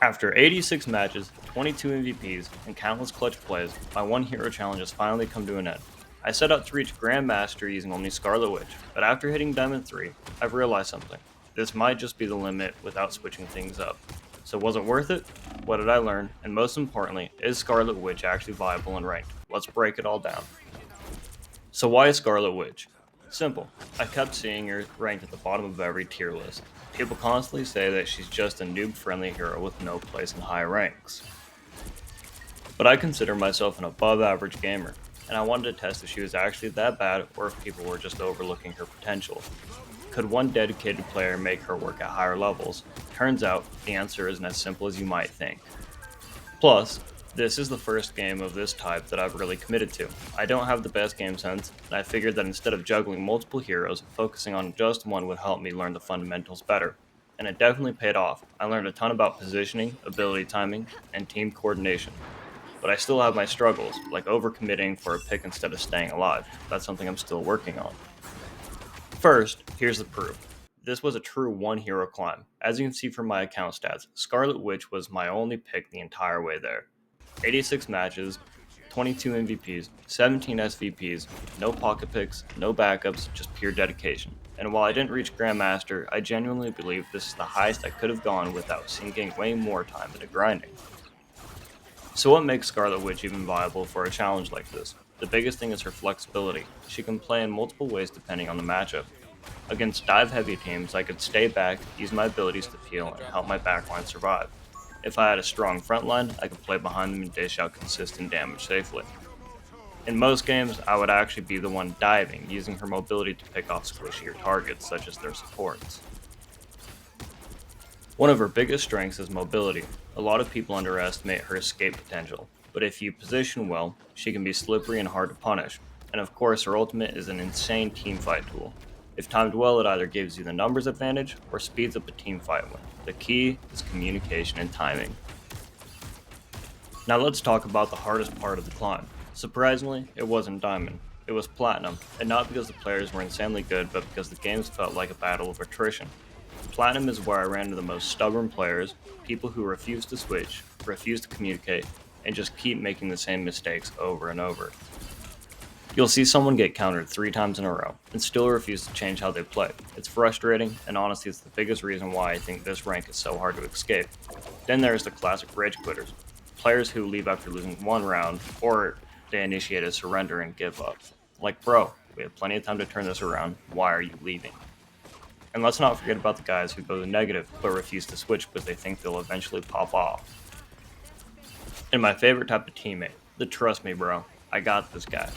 After 86 matches, 22 MVPs, and countless clutch plays, my one hero challenge has finally come to an end. I set out to reach Grandmaster using only Scarlet Witch, but after hitting Diamond 3, I've realized something. This might just be the limit without switching things up. So was it worth it? What did I learn? And most importantly, is Scarlet Witch actually viable and ranked? Let's break it all down. So why is Scarlet Witch? Simple. I kept seeing her ranked at the bottom of every tier list. People constantly say that she's just a noob-friendly hero with no place in high ranks. But I consider myself an above-average gamer, and I wanted to test if she was actually that bad or if people were just overlooking her potential. Could one dedicated player make her work at higher levels? Turns out, the answer isn't as simple as you might think. Plus, this is the first game of this type that I've really committed to. I don't have the best game sense, and I figured that instead of juggling multiple heroes, focusing on just one would help me learn the fundamentals better. And it definitely paid off. I learned a ton about positioning, ability timing, and team coordination. But I still have my struggles, like overcommitting for a pick instead of staying alive. That's something I'm still working on. First, here's the proof. This was a true one hero climb. As you can see from my account stats, Scarlet Witch was my only pick the entire way there. 86 matches, 22 MVPs, 17 SVPs, no pocket picks, no backups, just pure dedication. And while I didn't reach Grandmaster, I genuinely believe this is the highest I could have gone without sinking way more time into grinding. So what makes Scarlet Witch even viable for a challenge like this? The biggest thing is her flexibility. She can play in multiple ways depending on the matchup. Against dive-heavy teams, I could stay back, use my abilities to peel, and help my backline survive. If I had a strong front line, I could play behind them and dish out consistent damage safely. In most games, I would actually be the one diving, using her mobility to pick off squishier targets, such as their supports. One of her biggest strengths is mobility. A lot of people underestimate her escape potential, but if you position well, she can be slippery and hard to punish. And of course, her ultimate is an insane teamfight tool. If timed well, it either gives you the numbers advantage or speeds up a teamfight win. The key is communication and timing. Now let's talk about the hardest part of the climb. Surprisingly, it wasn't Diamond. It was Platinum, and not because the players were insanely good, but because the games felt like a battle of attrition. Platinum is where I ran into the most stubborn players, people who refuse to switch, refuse to communicate, and just keep making the same mistakes over and over. You'll see someone get countered 3 times in a row, and still refuse to change how they play. It's frustrating, and honestly it's the biggest reason why I think this rank is so hard to escape. Then there's the classic rage quitters, players who leave after losing one round, or they initiate a surrender and give up. Like, bro, we have plenty of time to turn this around, why are you leaving? And let's not forget about the guys who go to negative but refuse to switch because they think they'll eventually pop off. And my favorite type of teammate, the trust me bro, I got this guy.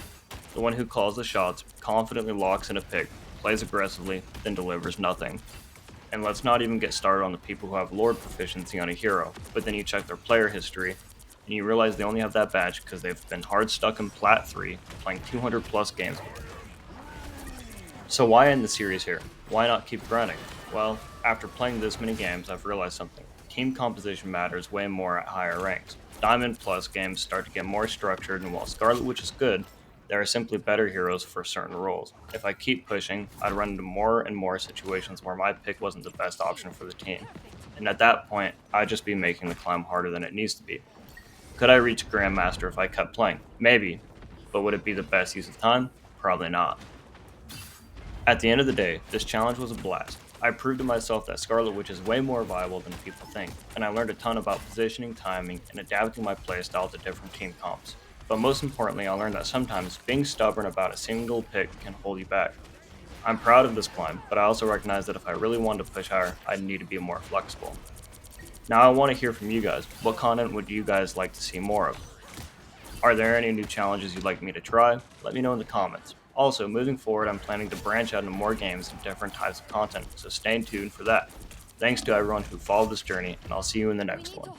The one who calls the shots, confidently locks in a pick, plays aggressively, then delivers nothing. And let's not even get started on the people who have Lord proficiency on a hero, but then you check their player history, and you realize they only have that badge because they've been hard stuck in Plat 3, playing 200 plus games. So why end the series here? Why not keep grinding? Well, after playing this many games, I've realized something. Team composition matters way more at higher ranks. Diamond Plus games start to get more structured, and while Scarlet Witch is good, there are simply better heroes for certain roles. If I keep pushing, I'd run into more and more situations where my pick wasn't the best option for the team. And at that point, I'd just be making the climb harder than it needs to be. Could I reach Grandmaster if I kept playing? Maybe. But would it be the best use of time? Probably not. At the end of the day, this challenge was a blast. I proved to myself that Scarlet Witch is way more viable than people think, and I learned a ton about positioning, timing, and adapting my playstyle to different team comps. But most importantly, I learned that sometimes being stubborn about a single pick can hold you back. I'm proud of this climb, but I also recognize that if I really wanted to push higher, I'd need to be more flexible. Now I want to hear from you guys. What content would you guys like to see more of? Are there any new challenges you'd like me to try? Let me know in the comments. Also, moving forward, I'm planning to branch out into more games and different types of content, so stay tuned for that. Thanks to everyone who followed this journey, and I'll see you in the next one.